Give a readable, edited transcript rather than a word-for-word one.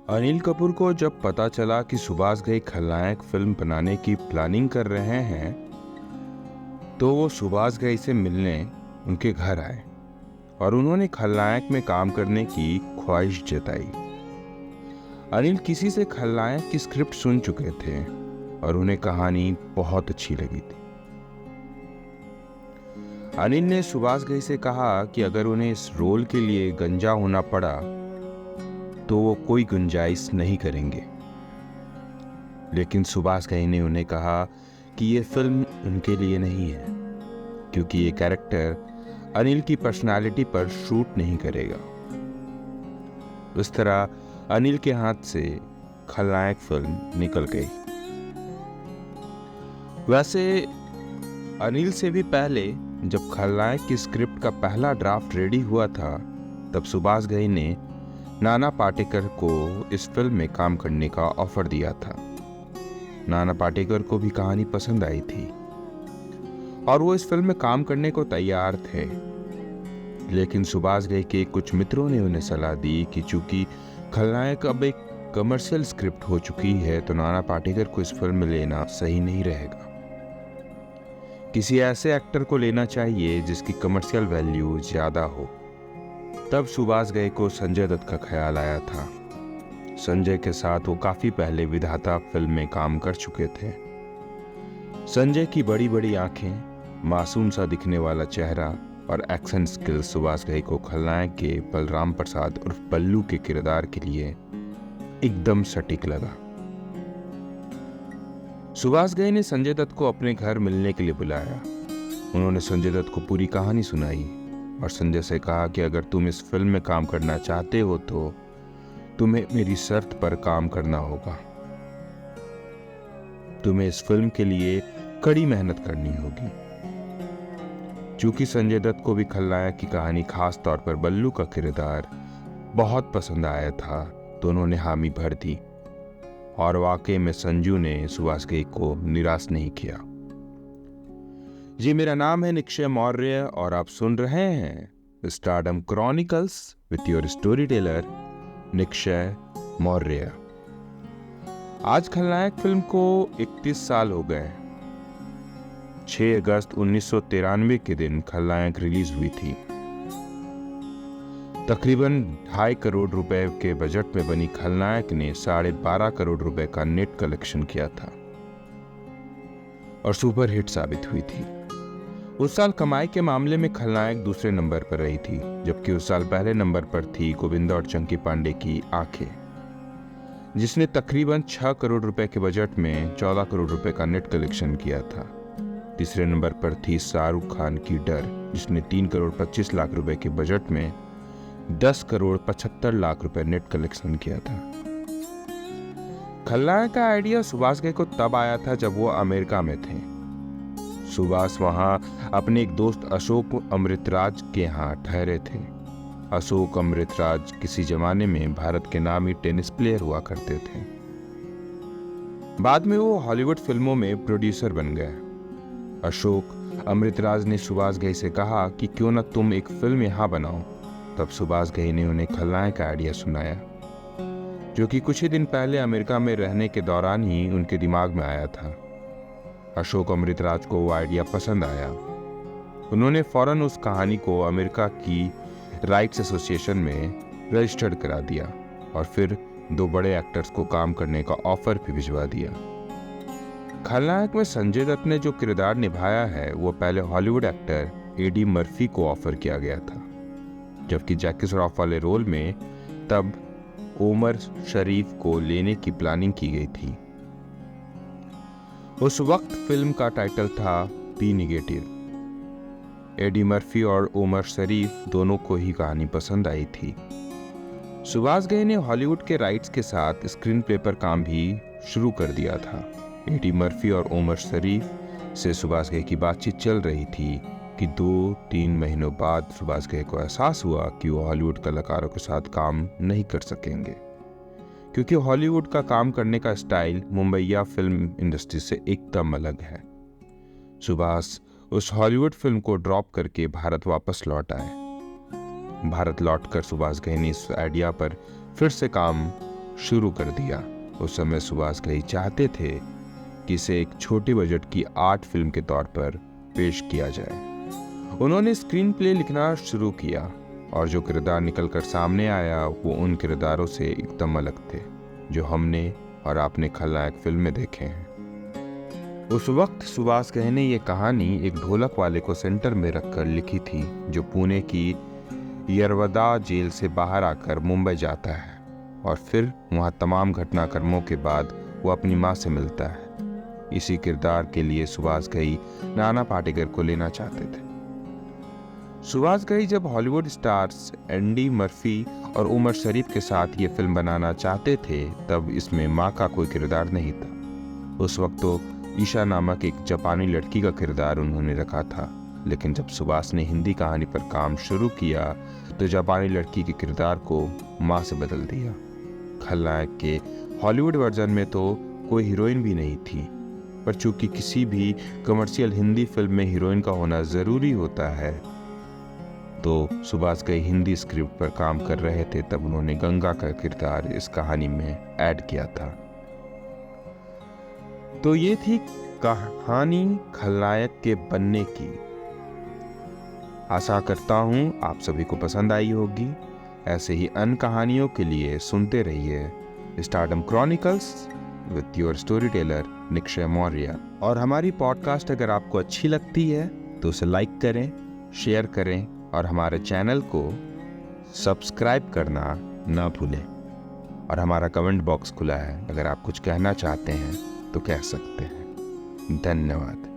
अनिल कपूर को जब पता चला कि सुभाष घई खलनायक फिल्म बनाने की प्लानिंग कर रहे हैं तो वो सुभाष घई से मिलने उनके घर आए और उन्होंने खलनायक में काम करने की ख्वाहिश जताई। अनिल किसी से खलनायक की स्क्रिप्ट सुन चुके थे और उन्हें कहानी बहुत अच्छी लगी थी। अनिल ने सुभाष घई से कहा कि अगर उन्हें इस रोल के लिए गंजा होना पड़ा तो वो कोई गुंजाइश नहीं करेंगे, लेकिन सुभाष घई ने उन्हें कहा कि ये फिल्म उनके लिए नहीं है क्योंकि ये कैरेक्टर अनिल की पर्सनालिटी पर शूट नहीं करेगा। इस तरह अनिल के हाथ से खलनायक फिल्म निकल गई। वैसे अनिल से भी पहले जब खलनायक की स्क्रिप्ट का पहला ड्राफ्ट रेडी हुआ था तब सुभाष घई ने नाना पाटेकर को इस फिल्म में काम करने का ऑफर दिया था। नाना पाटेकर को भी कहानी पसंद आई थी और वो इस फिल्म में काम करने को तैयार थे, लेकिन सुभाष घई के कुछ मित्रों ने उन्हें सलाह दी कि चूंकि खलनायक अब एक कमर्शियल स्क्रिप्ट हो चुकी है तो नाना पाटेकर को इस फिल्म में लेना सही नहीं रहेगा। किसी ऐसे एक्टर को लेना चाहिए जिसकी कमर्शियल वैल्यू ज्यादा हो। तब सुभाष घई को संजय दत्त का ख्याल आया था। संजय के साथ वो काफी पहले विधाता फिल्म में काम कर चुके थे। संजय की बड़ी बड़ी आंखें, मासूम सा दिखने वाला चेहरा और एक्शन स्किल सुभाष घई को खलनायक के बलराम प्रसाद उर्फ बल्लू के किरदार के लिए एकदम सटीक लगा। सुभाष घई ने संजय दत्त को अपने घर मिलने के लिए बुलाया। उन्होंने संजय दत्त को पूरी कहानी सुनाई और संजय से कहा कि अगर तुम इस फिल्म में काम करना चाहते हो तो तुम्हें मेरी शर्त पर काम करना होगा। तुम्हें इस फिल्म के लिए कड़ी मेहनत करनी होगी। चूंकि संजय दत्त को भी खलनायक की कहानी, खास तौर पर बल्लू का किरदार बहुत पसंद आया था, तो उन्होंने हामी भर दी और वाकई में संजू ने सुभाष घई को निराश नहीं किया। जी, मेरा नाम है निक्षय मौर्य और आप सुन रहे हैं stardom chronicles with your story teller Nikshay Maurya. आज खलनायक फिल्म को 31 साल हो गए। 6 अगस्त 1993 के दिन खलनायक रिलीज हुई थी। तकरीबन 2.5 करोड़ रुपए के बजट में बनी खलनायक ने 12.5 करोड़ रुपए का नेट कलेक्शन किया था और सुपर हिट साबित हुई थी। उस साल कमाई के मामले में खलनायक दूसरे नंबर पर रही थी, जबकि उस साल पहले नंबर पर थी गोविंदा और चंकी पांडे की आंखें, जिसने तकरीबन 6 करोड़ रुपए के बजट में 14 करोड़ रुपए का नेट कलेक्शन किया था। तीसरे नंबर पर थी शाहरुख खान की डर, जिसने 3 करोड़ 25 लाख रुपए के बजट में 10 करोड़ 75 लाख रुपए नेट कलेक्शन किया था। खलनायक का आइडिया सुभाष घई को तब आया था जब वो अमेरिका में थे। सुभाष वहां अपने एक दोस्त अशोक अमृतराज के यहाँ ठहरे थे। अशोक अमृतराज किसी जमाने में भारत के नामी टेनिस प्लेयर हुआ करते थे। बाद में वो हॉलीवुड फिल्मों में प्रोड्यूसर बन गए। अशोक अमृतराज ने सुभाष घई से कहा कि क्यों न तुम एक फिल्म यहाँ बनाओ। तब सुभाष घई ने उन्हें खलनायक का आइडिया सुनाया, जो कि कुछ ही दिन पहले अमेरिका में रहने के दौरान ही उनके दिमाग में आया था। अशोक अमृतराज को वो आइडिया पसंद आया। उन्होंने फौरन उस कहानी को अमेरिका की राइट्स एसोसिएशन में रजिस्टर्ड करा दिया और फिर 2 बड़े एक्टर्स को काम करने का ऑफर भी भिजवा दिया। खलनायक में संजय दत्त ने जो किरदार निभाया है वो पहले हॉलीवुड एक्टर एडी मर्फी को ऑफर किया गया था, जबकि जैकी श्रॉफ वाले रोल में तब ओमर शरीफ को लेने की प्लानिंग की गई थी। उस वक्त फिल्म का टाइटल था बी नेगेटिव। एडी मर्फी और ओमर शरीफ दोनों को ही कहानी पसंद आई थी। सुभाष घई ने हॉलीवुड के राइट्स के साथ स्क्रीन प्ले पर काम भी शुरू कर दिया था। एडी मर्फी और ओमर शरीफ से सुभाष घई की बातचीत चल रही थी कि 2-3 महीनों बाद सुभाष घई को एहसास हुआ कि वो हॉलीवुड कलाकारों के साथ काम नहीं कर सकेंगे, क्योंकि हॉलीवुड का काम करने का स्टाइल मुंबईया फिल्म इंडस्ट्री से एकदम अलग है। सुभाष उस हॉलीवुड फिल्म को ड्रॉप करके भारत वापस लौट आए। भारत लौटकर सुभाष घई ने इस आइडिया पर फिर से काम शुरू कर दिया। उस समय सुभाष घई चाहते थे कि इसे एक छोटे बजट की आर्ट फिल्म के तौर पर पेश किया जाए। उन्होंने स्क्रीन प्ले लिखना शुरू किया और जो किरदार निकलकर सामने आया वो उन किरदारों से एकदम अलग थे जो हमने और आपने खलनायक फिल्म में देखे हैं। उस वक्त सुभाष घई ने यह कहानी एक ढोलक वाले को सेंटर में रखकर लिखी थी जो पुणे की यरवदा जेल से बाहर आकर मुंबई जाता है और फिर वहां तमाम घटनाक्रमों के बाद वो अपनी मां से मिलता है। इसी किरदार के लिए सुभाष घई नाना पाटेकर को लेना चाहते थे। सुभाष घई जब हॉलीवुड स्टार्स एंडी मर्फी और उमर शरीफ के साथ ये फिल्म बनाना चाहते थे तब इसमें मां का कोई किरदार नहीं था। उस वक्त तो ईशा नामक एक जापानी लड़की का किरदार उन्होंने रखा था, लेकिन जब सुभाष ने हिंदी कहानी पर काम शुरू किया तो जापानी लड़की के किरदार को मां से बदल दिया। खलनायक के हॉलीवुड वर्जन में तो कोई हीरोइन भी नहीं थी, पर चूंकि किसी भी कमर्शियल हिंदी फिल्म में हीरोइन का होना जरूरी होता है तो सुभाष घई हिंदी स्क्रिप्ट पर काम कर रहे थे तब उन्होंने गंगा का किरदार इस कहानी में ऐड किया था। तो ये थी कहानी खलनायक के बनने की। आशा करता हूं आप सभी को पसंद आई होगी। ऐसे ही अन्य कहानियों के लिए सुनते रहिए stardom chronicles with your story teller Nikshay Maurya. और हमारी पॉडकास्ट अगर आपको अच्छी लगती है तो उसे लाइक करें, शेयर करें और हमारे चैनल को सब्सक्राइब करना ना भूलें। और हमारा कमेंट बॉक्स खुला है, अगर आप कुछ कहना चाहते हैं तो कह सकते हैं। धन्यवाद।